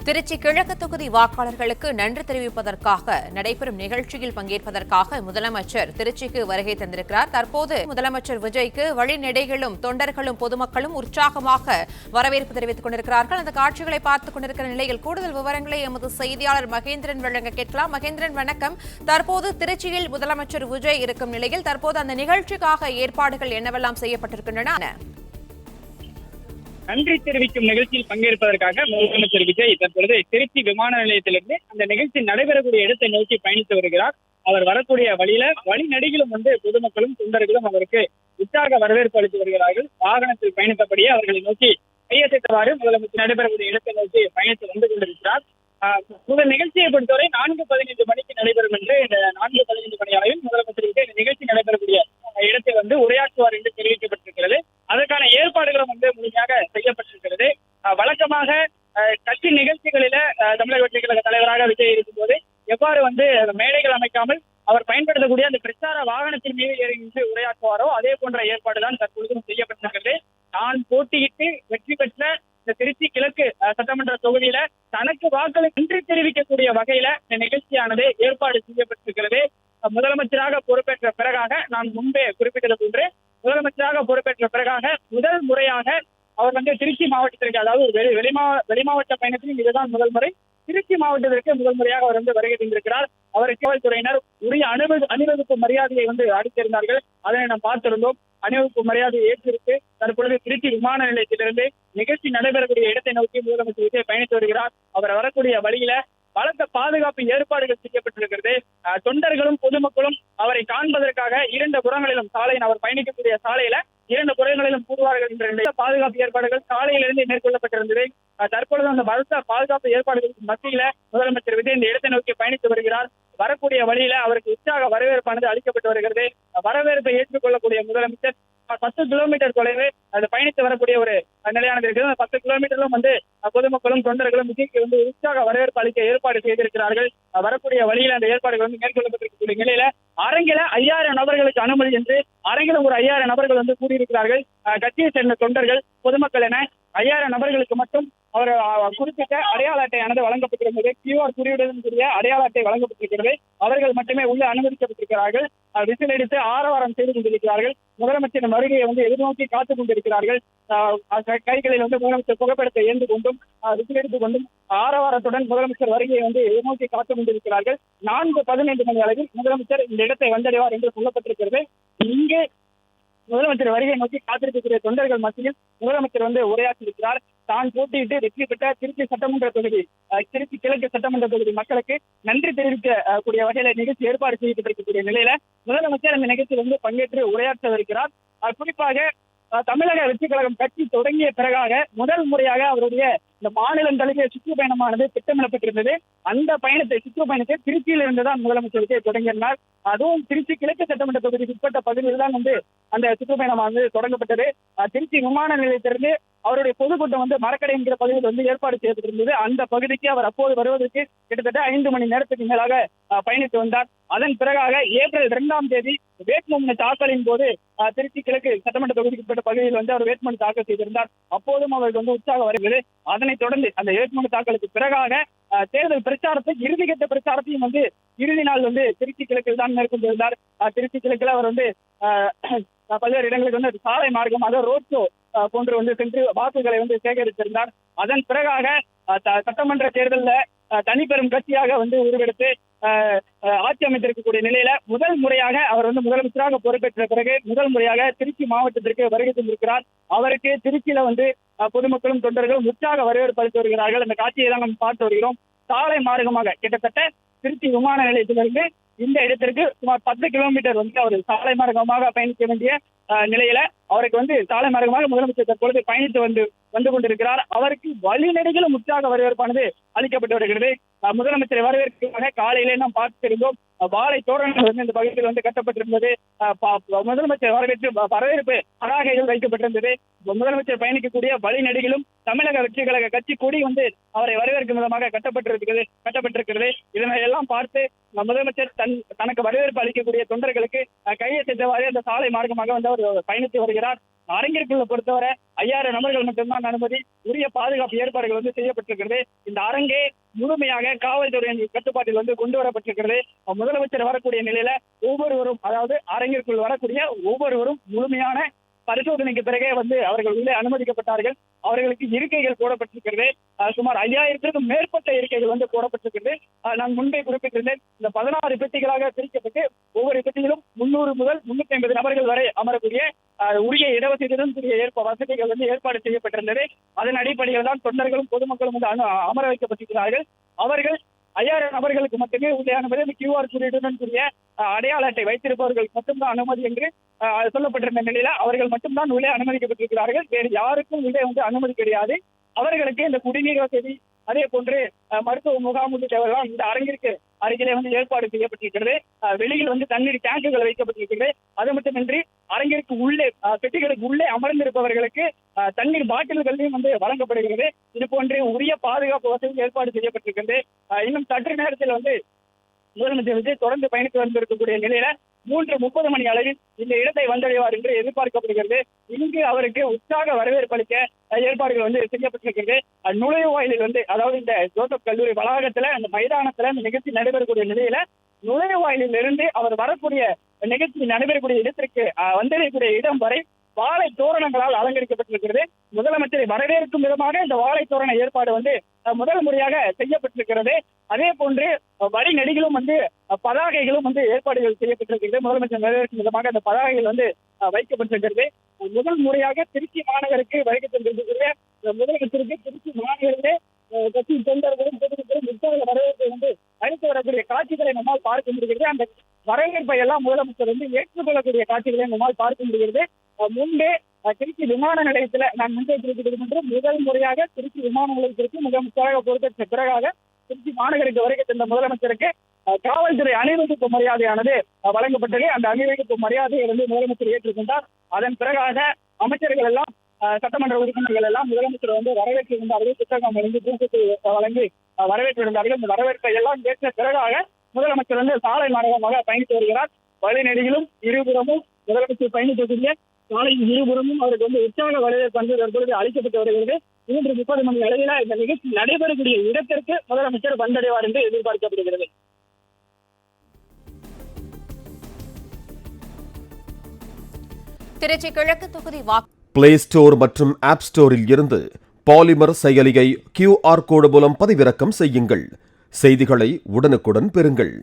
திருச்சி கிழக்கு தொகுதி வாக்காளர்களுக்கு நன்றி தெரிவிப்பதற்காக நடைபெறும் நிகழ்ச்சியில் பங்கேற்பதற்காக முதலமைச்சர் திருச்சிக்கு வருகை தந்திருக்கிறார். தற்போது முதலமைச்சர் விஜய்க்கு வழிநெடுகிலும் தொண்டர்களும் பொதுமக்களும் உற்சாகமாக வரவேற்பு தெரிவித்துக் கொண்டிருக்கிறார்கள். அந்த காட்சிகளை பார்த்துக் கொண்டிருக்கிற நிலையில் கூடுதல் விவரங்களை எமது செய்தியாளர் மகேந்திரன் வழங்க கேட்கலாம். மகேந்திரன், வணக்கம். தற்போது திருச்சியில் முதலமைச்சர் விஜய் இருக்கும் நிலையில் தற்போது அந்த நிகழ்ச்சிக்காக ஏற்பாடுகள் என்னவெல்லாம் செய்யப்பட்டிருக்கின்றன? நன்றி தெரிவிக்கும் நிகழ்ச்சியில் பங்கேற்பதற்காக முதலமைச்சர் விஜய் தற்பொழுது திருச்சி விமான நிலையத்திலிருந்து அந்த நிகழ்ச்சி நடைபெறக்கூடிய இடத்தை நோக்கி பயணித்து வருகிறார். அவர் வரக்கூடிய வழிநெடுகிலும் பொதுமக்களும் தொண்டர்களும் அவருக்கு உற்சாக வரவேற்பு அளித்து வருகிறார்கள். வாகனத்தில் பயணித்தபடியே அவர்களை நோக்கி கையசைத்தவாறு முதலமைச்சர் நடைபெறக்கூடிய இடத்தை நோக்கி பயணித்து வந்து கொண்டிருக்கிறார். முதல் நிகழ்ச்சியை பொறுத்தவரை 4:15 மணிக்கு நடைபெறும் என்று இந்த 4:15 மணி அளவில் முதலமைச்சர் விஜய் இந்த நிகழ்ச்சி நடைபெறக்கூடிய இடத்தை உரையாற்றுவார் என்று தெரிவிக்கப்பட்டிருக்கிறது. அதற்கான ஏற்பாடுகளும் முழுமையாக செய்யப்பட்டிருக்கிறது. வழக்கமாக கட்சி நிகழ்ச்சிகளில தமிழக வெற்றிக் கழக தலைவராக விஜய் இருக்கும்போது எவ்வாறு மேடைகள் அமைக்காமல் அவர் பயன்படுத்தக்கூடிய அந்த பிரச்சார வாகனத்தின் மீது ஏறி உரையாற்றுவாரோ அதே போன்ற ஏற்பாடுதான் தற்பொழுதும் செய்யப்பட்டிருக்கிறது. தான் போட்டியிட்டு வெற்றி பெற்ற இந்த திருச்சி கிழக்கு சட்டமன்ற தொகுதியில தனக்கு வாக்களை நன்றி தெரிவிக்கக்கூடிய வகையில இந்த நிகழ்ச்சியானது ஏற்பாடு செய்யப்பட்டிருக்கிறது. முதலமைச்சராக பொறுப்பேற்ற பிறகாக நான் முன்பே குறிப்பிட்டது போன்று முதலமைச்சராக பொறுப்பேற்ற பிறகாக முதல் முறையாக அவர் திருச்சி மாவட்டத்திற்கு, அதாவது வெளி மாவட்ட பயணத்திலும் இதுதான் முதல் முறை. திருச்சி மாவட்டத்திற்கு முதல் முறையாக அவர் வருகை தந்திருக்கிறார். அவருக்கு காவல்துறையினர் உரிய அணிவகுப்பு மரியாதையை அளித்திருந்தார்கள். அதனை நாம் பார்த்திருந்தோம். அணிவகுப்பு மரியாதையை ஏற்றிருக்கு தற்பொழுது திருச்சி விமான நிலையத்திலிருந்து நிகழ்ச்சி நடைபெறக்கூடிய இடத்தை நோக்கி முதலமைச்சர் விஜய் பயணித்து வருகிறார். அவர் வரக்கூடிய வழியில பலத்த பாதுகாப்பு ஏற்பாடுகள் செய்யப்பட்டிருக்கிறது. தொண்டர்களும் பொதுமக்களும் அவரை காண்பதற்காக இரண்டு புறங்களிலும் அவர் பயணிக்கக்கூடிய சாலையில இரண்டு புறங்களிலும் கூடுவார்கள் என்ற பாதுகாப்பு ஏற்பாடுகள் சாலையிலிருந்து மேற்கொள்ளப்பட்டிருந்தது. தற்பொழுது அந்த பலத்த பாதுகாப்பு ஏற்பாடுகளுக்கு மத்தியில முதலமைச்சர் விஜய் இந்த இடத்தை நோக்கி பயணித்து வருகிறார். வரக்கூடிய வழியில அவருக்கு உற்சாக வரவேற்பானது அளிக்கப்பட்டு வருகிறது. வரவேற்பை ஏற்றுக்கொள்ளக்கூடிய முதலமைச்சர் 10 கிலோமீட்டர் தொலைவு அது பயணித்து வரக்கூடிய ஒரு நிலையானது இருக்கிறது. அந்த 10 கிலோமீட்டரும் பொதுமக்களும் தொண்டர்களும் விஜய்க்கு உற்சாக வரவேற்பு அளிக்க ஏற்பாடு செய்திருக்கிறார்கள். வரக்கூடிய வழியில அந்த ஏற்பாடுகள் மேற்கொள்ளப்பட்டிருக்கக்கூடிய நிலையில அரங்கில 5000 நபர்களுக்கு அனுமதி என்று அரங்கிலும் ஒரு 5000 நபர்கள் கூடியிருக்கிறார்கள். கட்சியை சேர்ந்த தொண்டர்கள் பொதுமக்கள் என 5000 நபர்களுக்கு மட்டும் அவர் குறிப்பிட்ட அடையாள அட்டையானது வழங்கப்பட்டிருந்தது. QR குறியுடன் கூடிய அடையாள அட்டை வழங்கப்பட்டிருக்கிறது. அவர்கள் மட்டுமே உள்ள அனுமதிக்கப்பட்டிருக்கிறார்கள். விசில் எடுத்து ஆரவாரம் செய்து கொண்டிருக்கிறார்கள். முதலமைச்சரின் வருகையை எதிர்நோக்கி காத்துக் கொண்டிருக்கிறார்கள். கைகளில் முதலமைச்சர் புகைப்படத்தை ஏந்து கொண்டும் விசில் எடுத்துக் கொண்டும் ஆரவாரத்துடன் முதலமைச்சர் வருகையை எதிர்நோக்கி காத்துக் கொண்டிருக்கிறார்கள். 4:15 மணி அளவில் முதலமைச்சர் இந்த இடத்தை வந்தடைவார் என்று சொல்லப்பட்டிருக்கிறது. இங்கே முதலமைச்சர் வருகை நோக்கி காத்திருக்கக்கூடிய தொண்டர்கள் மத்தியில் முதலமைச்சர் உரையாற்றியிருக்கிறார். தான் போட்டியிட்டு வெற்றி பெற்ற திருச்சி சட்டமன்ற தொகுதி, திருச்சி கிழக்கு சட்டமன்ற தொகுதி மக்களுக்கு நன்றி தெரிவிக்க கூடிய வகையில நிகழ்ச்சி ஏற்பாடு செய்யப்பட்டிருக்கக்கூடிய நிலையில முதலமைச்சர் அந்த நிகழ்ச்சியில் பங்கேற்று உரையாற்றவிருக்கிறார். குறிப்பாக தமிழக வெற்றிக் கழகம் கட்சி தொடங்கிய பிறகாக முதல் முறையாக அவருடைய இந்த மாநிலம் தழுவிய சுற்றுப்பயணமானது திட்டமிடப்பட்டிருந்தது. அந்த சுற்றுப்பயணத்தை திருச்சியில் இருந்துதான் முதலமைச்சர் விஜய் தொடங்கினார். அதுவும் திருச்சி கிழக்கு சட்டமன்ற தொகுதிக்கு உட்பட்ட பகுதியில் தான் அந்த சுற்றுப்பயணமானது தொடங்கப்பட்டது. திருச்சி விமான நிலையத்திலிருந்து அவருடைய பொதுக்கூட்டம் மரக்கடை என்கிற பகுதியில் ஏற்பாடு செய்யப்பட்டிருந்தது. அந்த பகுதிக்கு அவர் அப்போது வருவதற்கு கிட்டத்தட்ட 5 மணி நேரத்துக்கு மேலாக பயணித்து வந்தார். அதன் பிறகாக ஏப்ரல் 2ஆம் தேதி வேட்புமனு தாக்கலின் போது திருச்சி கிழக்கு சட்டமன்ற தொகுதிக்கு உட்பட்ட பகுதியில் அவர் வேட்புமனு தாக்கல் செய்திருந்தார். அப்போதும் அவருக்கு உற்சாகம் வருகிறது. அதனைத் தொடர்ந்து அந்த வேட்புமனு தாக்கலுக்கு பிறகாக தேர்தல் பிரச்சாரத்தை இறுதிக்கட்ட பிரச்சாரத்தையும் இறுதி நாள் திருச்சி கிழக்கில் தான் மேற்கொண்டிருந்தார். திருச்சி கிழக்கில் அவர் பல்வேறு இடங்களுக்கு சாலை மார்க்கம், அதாவது ரோட் ஷோ போன்று சென்று வாக்குகளை சேகரித்திருந்தார். அதன் பிறகாக சட்டமன்ற தேர்தலில் தனிப்பெரும் கட்சியாக உருவெடுத்து ஆட்சி அமைத்திருக்கக்கூடிய நிலையில முதல் முறையாக அவர் முதலமைச்சராக பொறுப்பேற்ற பிறகு முதல் முறையாக திருச்சி மாவட்டத்திற்கு வருகை தந்திருக்கிறார். அவருக்கு திருச்சியில பொதுமக்களும் தொண்டர்களும் உற்சாக வரவேற்பு அளித்து வருகிறார்கள். அந்த காட்சியை தான் நாம் பார்த்து வருகிறோம். சாலை மார்க்கமாக கிட்டத்தட்ட திருச்சி விமான நிலையத்திலிருந்து இந்த இடத்திற்கு சுமார் 10 கிலோமீட்டர் அவர் சாலை மார்க்கமாக பயணிக்க வேண்டிய நிலையில அவருக்கு சாலை மார்க்கமாக முதலமைச்சர் தற்பொழுது பயணித்து வந்து கொண்டிருக்கிறார். அவருக்கு வழிநெடுகிலும் உற்சாக வரவேற்பானது அளிக்கப்பட்டு வருகிறது. முதலமைச்சரை வரவேற்க காலையிலே நாம் பார்த்திருந்தோம். வாழை தோரணங்கள் இந்த பகுதியில் கட்டப்பட்டிருந்தது. முதலமைச்சர் வரவேற்பு பதாகைகள் வைக்கப்பட்டிருந்தது. முதலமைச்சர் பயணிக்கக்கூடிய வழிநெடுகிலும் தமிழக வெற்றிக் கழக கட்சி கொடி அவரை வரவேற்கும் விதமாக கட்டப்பட்டிருக்கிறது. இதனை எல்லாம் பார்த்து முதலமைச்சர் தனக்கு வரவேற்பு அளிக்கக்கூடிய தொண்டர்களுக்கு கையை சென்றவாறு அந்த சாலை மார்க்கமாக அவர் பயணித்து வருகிறார். அரங்கிற்குள்ள பொறுத்தவரை 5000 நபர்கள் மட்டும்தான் அனுமதி. உரிய பாதுகாப்பு ஏற்பாடுகள் வந்து செய்யப்பட்டிருக்கிறது. இந்த அரங்கே முழுமையாக காவல்துறையின் கட்டுப்பாட்டில் வந்து கொண்டு வரப்பட்டிருக்கிறது. முதலமைச்சர் வரக்கூடிய நிலையில ஒவ்வொருவரும், அதாவது அரங்கிற்குள் வரக்கூடிய ஒவ்வொருவரும் முழுமையான பரிசோதனைக்கு பிறகே வந்து அவர்கள் உள்ளே அனுமதிக்கப்பட்டார்கள். அவர்களுக்கு இருக்கைகள் போடப்பட்டிருக்கிறது. சுமார் 5000த்திற்கும் மேற்பட்ட இருக்கைகள் வந்து போடப்பட்டிருக்கிறது. நான் முன்பே குறிப்பிட்டிருந்தேன், இந்த 16 பெட்டிகளாக பிரிக்கப்பட்டு ஒவ்வொரு பெட்டியிலும் 300 முதல் 350 நபர்கள் வரை அமரக்கூடிய உரிய இடவசதியுடன் கூடிய வசதிகள் வந்து ஏற்பாடு செய்யப்பட்டிருந்தது. அதன் அடிப்படையில் தான் தொண்டர்களும் பொதுமக்களும் வந்து அமர வைக்கப்பட்டிருக்கிறார்கள். அவர்கள் 5000 நபர்களுக்கு மட்டுமே உள்ளே அனுமதி. QR குறியீட்டுடன் கூடிய அடையாள அட்டை வைத்திருப்பவர்களுக்கு மட்டும்தான் அனுமதி என்று சொல்லப்பட்டிருந்த நிலையில அவர்கள் மட்டும்தான் உள்ளே அனுமதிக்கப்பட்டிருக்கிறார்கள். வேறு யாருக்கும் உள்ளே வந்து அனுமதி கிடையாது. அவர்களுக்கு இந்த குடிநீர் வசதி, அதே போன்று மருத்துவ முகாம் உள்ளிட்டவர்கள் இந்த அரங்கிற்கு அருகிலே வந்து ஏற்பாடு செய்யப்பட்டிருக்கிறது. வெளியில் வந்து தண்ணீர் டேங்குகள் வைக்கப்பட்டிருக்கிறது. அது மட்டுமின்றி அரங்கிற்கு உள்ளே பெட்டிகளுக்கு உள்ளே அமர்ந்திருப்பவர்களுக்கு தண்ணீர் பாட்டில்களையும் வந்து வழங்கப்படுகிறது. இது போன்று உரிய பாதுகாப்பு வசதி ஏற்பாடு செய்யப்பட்டிருக்கிறது. இன்னும் சற்று நேரத்தில் வந்து முதலமைச்சர் விஜய் தொடர்ந்து பயணித்து வந்திருக்கக்கூடிய நிலையில 3:30 மணி அளவில் இந்த இடத்தை வந்தடைவார் என்று எதிர்பார்க்கப்படுகிறது. இங்கு அவருக்கு உற்சாக வரவேற்பு அளிக்க ஏற்பாடுகள் வந்து செய்யப்பட்டிருக்கிறது. நுழைவாயிலில் வந்து, அதாவது இந்த ஜோசப் கல்லூரி வளாகத்துல, அந்த மைதானத்துல இந்த நிகழ்ச்சி நடைபெறக்கூடிய நிலையில நுழைவாயிலில் இருந்து அவர் வரக்கூடிய நிகழ்ச்சி நடைபெறக்கூடிய இடத்திற்கு வந்தடையக்கூடிய இடம் வரை வாழை தோரணங்களால் அலங்கரிக்கப்பட்டிருக்கிறது. முதலமைச்சரை வரவேற்கும் விதமாக இந்த வாழை தோரண ஏற்பாடு வந்து முதல் முறையாக செய்யப்பட்டிருக்கிறது. அதே போன்று வழிநெடுகிலும் வந்து பதாகைகளும் வந்து ஏற்பாடுகள் செய்யப்பட்டிருக்கிறது. முதலமைச்சர் வரவேற்கும் விதமாக அந்த பதாகைகள் வந்து வைக்கப்பட்டிருக்கிறது. முதல் முறையாக திருச்சி மாநகருக்கு வருகை தந்திருக்கிற முதலமைச்சருக்கு திருச்சி மாநகரிலே கட்சி தொண்டர்களும் பொதுமக்களும் உற்சாக வரவேற்பை வந்து அளித்து வரக்கூடிய காட்சிகளை நம்மால் பார்க்க முடிகிறது. அந்த வரவேற்பை எல்லாம் முதலமைச்சர் வந்து ஏற்றுக்கொள்ளக்கூடிய காட்சிகளை நம்மால் பார்க்க முடிகிறது. முன்பே திருச்சி விமான நிலையத்தில் நான் முன்பே குறிப்பிட்டது முதல் முறையாக திருச்சி விமான நிலையத்திற்கு முதலமைச்சராக பொறுப்பேற்ற பிறகாக திருச்சி மாநகருக்கு வருகை தந்த முதலமைச்சருக்கு காவல்துறை அணிவகுப்பு மரியாதையானது வழங்கப்பட்டது. அந்த அணிவகுப்பு மரியாதையை வந்து முதலமைச்சர் ஏற்றுக்கொண்டார். அதன் பிறகாக அமைச்சர்கள் எல்லாம், சட்டமன்ற உறுப்பினர்கள் எல்லாம் முதலமைச்சர் வந்து வரவேற்றிருந்தார்கள். புத்தகம் வழங்கி தூக்கத்தை வழங்கி வரவேற்றிருந்தார்கள். இந்த வரவேற்பை எல்லாம் ஏற்ற பிறகாக முதலமைச்சர் வந்து சாலை மாநகரமாக பயணித்து வருகிறார். வழிநெடுகிலும் இருபுறமும் முதலமைச்சர் பயணிக்கக்கூடிய சாலையின் இருபுறமும் அவருக்கு வந்து உற்சாக வரவேற்பு வந்து தற்பொழுது அளிக்கப்பட்டு வருகிறது. 3:30 மணி அளவில் இந்த நிகழ்ச்சி நடைபெறக்கூடிய இடத்திற்கு முதலமைச்சர் வந்தடைவார் என்று எதிர்பார்க்கப்படுகிறது. திருச்சி கிழக்கு தொகுதி பிளே ஸ்டோர் மற்றும் ஆப் ஸ்டோரில் இருந்து பாலிமர் செயலியை QR கோடு மூலம் பதிவிறக்கம் செய்யுங்கள். செய்திகளை உடனுக்குடன் பெறுங்கள்.